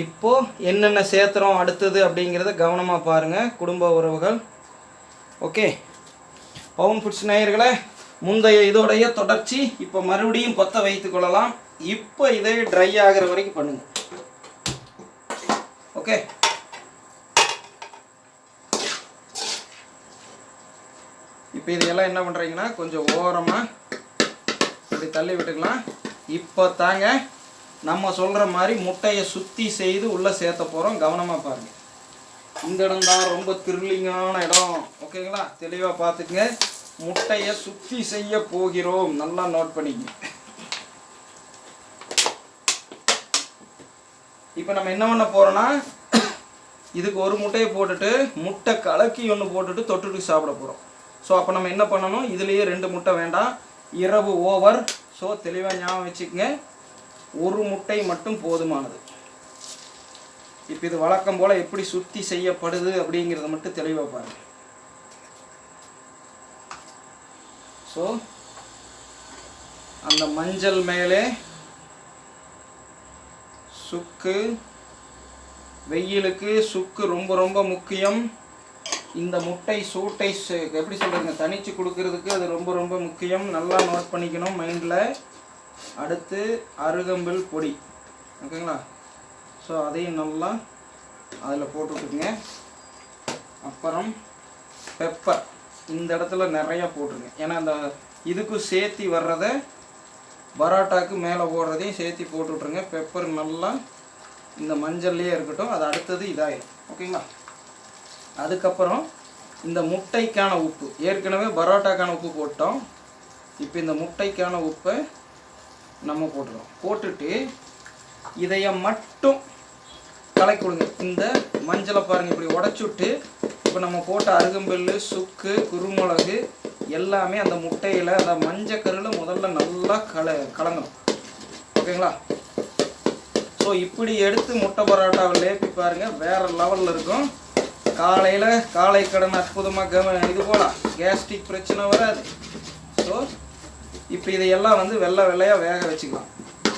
இப்போது என்னென்ன சேர்த்துறோம் அடுத்தது அப்படிங்கிறத கவனமாக பாருங்கள் குடும்ப உறவுகள். ஓகே, பவுன் ஃபுட்ஸ் நேயர்களே, முந்தைய இதோடைய தொடர்ச்சி இப்போ மறுபடியும் பற்ற வைத்து கொள்ளலாம். இப்போ இதை ட்ரை ஆகிற வரைக்கும் பண்ணுங்க. ஓகே, இப்போ இதையெல்லாம் என்ன பண்ணுறீங்கன்னா கொஞ்சம் ஓரமாக இப்படி தள்ளி விட்டுக்கலாம். இப்போ தாங்க நம்ம சொல்கிற மாதிரி முட்டையை சுற்றி செய்து உள்ளே சேர்த்த போகிறோம். கவனமாக பாருங்கள். இந்த இடம் தான் ரொம்ப த்ரில்லிங்கான இடம். ஓகேங்களா, தெளிவாக பார்த்துக்குங்க. முட்டையை சுற்றி செய்ய போகிறோம். நல்லா நோட் பண்ணிக்கங்க. இப்போ நம்ம என்ன பண்ண போகிறோன்னா, இதுக்கு ஒரு முட்டையை போட்டுட்டு முட்டை கலக்கி ஒன்று போட்டுட்டு தொட்டுட்டு சாப்பிட போகிறோம். ஸோ அப்போ நம்ம என்ன பண்ணணும், இதுலேயே 2 முட்டை வேண்டாம், இரவு ஓவர். ஸோ தெளிவாக ஞாபகம் வச்சுக்கோங்க, ஒரு முட்டை மட்டும் போதுமானது. இப்போ இது வழக்கம் போல் எப்படி சுற்றி செய்யப்படுது அப்படிங்கிறத மட்டும் தெளிவாக பாருங்கள். ஸோ அந்த மஞ்சள் மேலே சுக்கு, வெயிலுக்கு சுக்கு ரொம்ப ரொம்ப முக்கியம். இந்த முட்டை சூட்டை எப்படி சொல்கிறதுங்க, தனிச்சு கொடுக்கறதுக்கு அது ரொம்ப ரொம்ப முக்கியம். நல்லா நோட் பண்ணிக்கணும் மைண்டில். அடுத்து அருகம்பில் பொடி. ஓகேங்களா, ஸோ அதையும் நல்லா அதில் போட்டுவிட்டுக்குங்க. அப்புறம் பெப்பர் இந்த இடத்துல நிறையா போட்டுருங்க. ஏன்னா அந்த இதுக்கு சேர்த்தி வர்றதை பரோட்டாக்கு மேலே போடுறதையும் சேர்த்தி போட்டு விட்ருங்க. பெப்பர் நல்லா இந்த மஞ்சள்லேயே இருக்கட்டும். அது அடுத்தது இதாகிடும். ஓகேங்களா, அதுக்கப்புறம் இந்த முட்டைக்கான உப்பு, ஏற்கனவே பரோட்டாக்கான உப்பு போட்டோம். இப்போ இந்த முட்டைக்கான உப்பை நம்ம போட்டுறோம். போட்டுட்டு இதைய மட்டும் கலக்கி கொடுங்க. இந்த மஞ்சளை பாருங்கள் இப்படி உடச்சுட்டு, இப்போ நம்ம போட்ட அருகம்புல், சுக்கு, குருமிளகு எல்லாமே அந்த முட்டையில் அந்த மஞ்சக்கருவில் முதல்ல நல்லா கலங்கணும். ஓகேங்களா, ஸோ இப்படி எடுத்து முட்டை பரோட்டாவை லேப்பி பாருங்கள், வேறு லெவலில் இருக்கும். காலையில் காலை கடன் அற்புதமாக இது போகலாம், கேஸ்ட்ரிக் பிரச்சனை வராது. ஸோ இப்போ இதையெல்லாம் வந்து வெள்ளை வெள்ளையாக வேக வச்சுக்கலாம்.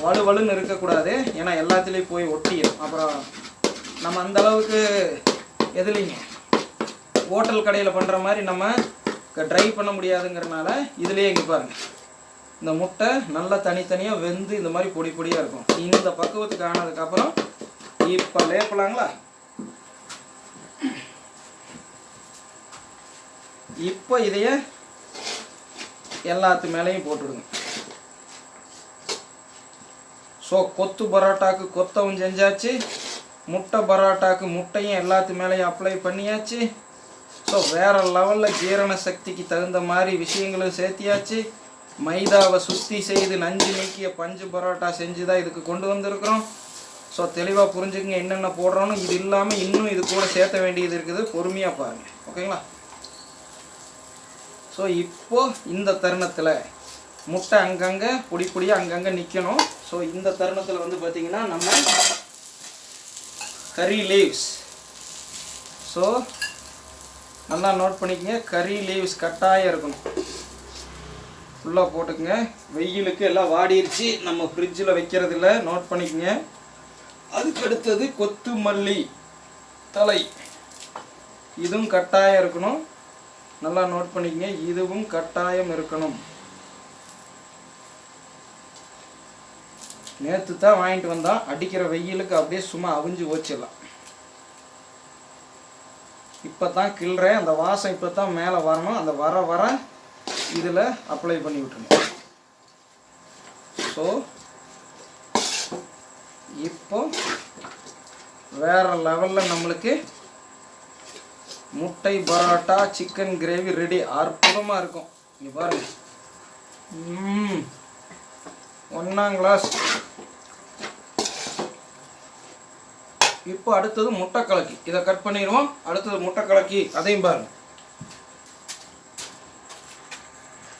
வலுவலுன்னு இருக்கக்கூடாது, ஏன்னா எல்லாத்துலேயும் போய் ஒட்டிடும். அப்புறம் நம்ம அந்தளவுக்கு எதுலைங்க ஹோட்டல் கடையில் பண்ணுற மாதிரி நம்ம ட்ரை பண்ண முடியாதுங்கிறனால இதுலேயே இங்கே பாருங்கள், இந்த முட்டை நல்லா தனித்தனியாக வெந்து இந்த மாதிரி பொடி பொடியாக இருக்கும். இந்த பக்குவத்துக்கு ஆனதுக்கப்புறம் இப்போ லேப்பலாங்களா. இப்போ இதைய எல்லாத்து மேலேயும் போட்டுவிடுங்க. ஸோ கொத்து பரோட்டாக்கு கொத்தவும் செஞ்சாச்சு, முட்டை பரோட்டாக்கு முட்டையும் எல்லாத்து மேலேயும் அப்ளை பண்ணியாச்சு. ஸோ வேறு லெவலில் ஜீரண சக்திக்கு தகுந்த மாதிரி விஷயங்களும் சேர்த்தியாச்சு. மைதாவை சுற்றி செய்து நஞ்சு நீக்கிய பஞ்சு பரோட்டா செஞ்சு தான் இதுக்கு கொண்டு வந்திருக்கிறோம். ஸோ தெளிவாக புரிஞ்சுக்குங்க என்னென்ன போடுறோன்னு. இது இல்லாமல் இன்னும் இது கூட சேர்த்த வேண்டியது இருக்குது, பொறுமையாக பாருங்கள். ஓகேங்களா, ஸோ இப்போது இந்த தருணத்தில் முட்டை அங்கங்கே பொடி பொடியாக அங்கங்கே நிற்கணும். ஸோ இந்த தருணத்தில் வந்து பார்த்திங்கன்னா நம்ம கறி லீவ்ஸ், ஸோ நல்லா நோட் பண்ணிக்கங்க, கறி லீவ்ஸ் கட்டாயம் இருக்கணும். ஃபுல்லாக போட்டுக்குங்க. வெயிலுக்கு எல்லாம் வாடிடுச்சு, நம்ம ஃப்ரிட்ஜில் வைக்கிறதில்ல, நோட் பண்ணிக்கங்க. அதுக்கு அடுத்தது கொத்துமல்லி தலை, இதுவும் கட்டாயம் இருக்கணும். நல்லா நோட் பண்ணிக்கங்க, இதுவும் கட்டாயம் இருக்கணும். நேற்று தான் வாங்கிட்டு வந்தான், அடிக்கிற வெயிலுக்கு அப்படியே சும்மா அவிஞ்சு வச்சிடலாம். இப்போ தான் கிள்றேன், அந்த வாசம் இப்போ தான் மேலே வரணும். அந்த வர வர இதில் அப்ளை பண்ணி விட்டுருங்க. ஸோ இப்போ வேறு லெவலில் நம்மளுக்கு முட்டை பரோட்டா சிக்கன் கிரேவி ரெடி. அற்புதமாக இருக்கும். இங்கே பாருங்கள், 1ஆம் கிளாஸ். இப்போ அடுத்தது முட்டை கலக்கி, இதை கட் பண்ணிடுவோம். அடுத்தது முட்டை கலக்கி, அதையும் பாருங்கள்.